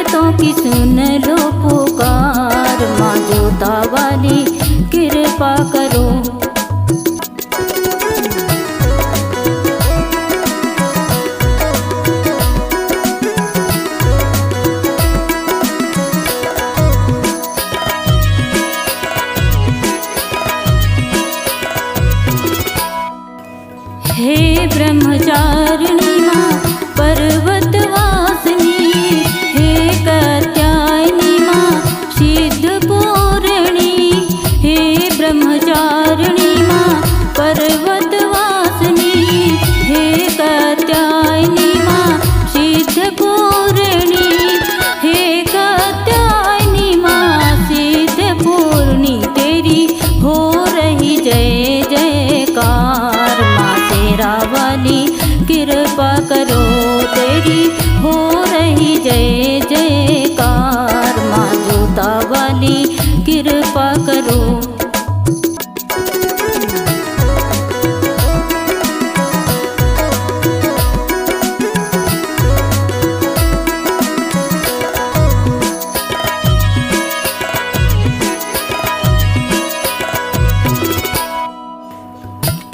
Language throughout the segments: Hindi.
भक्तों की सुन लो पुकार, माँ जोता वाली कृपा करो। हे ब्रह्मचारिणी माँ पर्वतवासिनी, हे कात्यायनी माँ सिद्धपूर्णी। हे ब्रह्मचारिणी माँ पर्वतवासिनी, हे कात्यायनी माँ सिद्धपूर्णी। हे कात्यायनी माँ सिद्धपूर्णी, तेरी हो रही जय जयकार, माँ तेरा वाली कृपा करो। तेरी हो रही जय जयकार, माँ जोता वाली कृपा करो।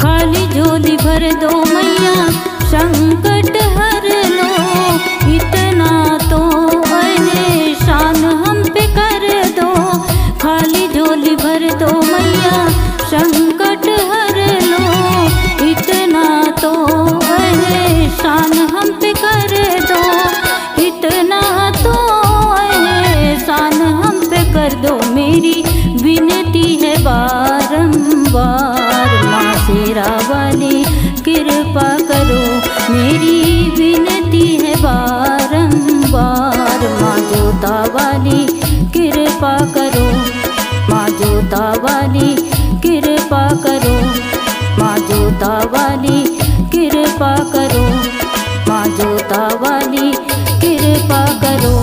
खाली झोली भर दो मैया संकट हर लो, इतना तो एहसान हम पे कर दो। खाली झोली भर दो मैया संकट हर लो, इतना तो एहसान हम पे कर दो। इतना तो एहसान हम पे कर दो, मेरी विनती है बारंबार, माँ शेरा वाली कृपा करो। मेरी विनती है बारंबार, माँ जोता वाली कृपा करो। माँ जोता वाली कृपा करो, माँ जोता वाली कृपा करो, माँ जोता वाली कृपा करो।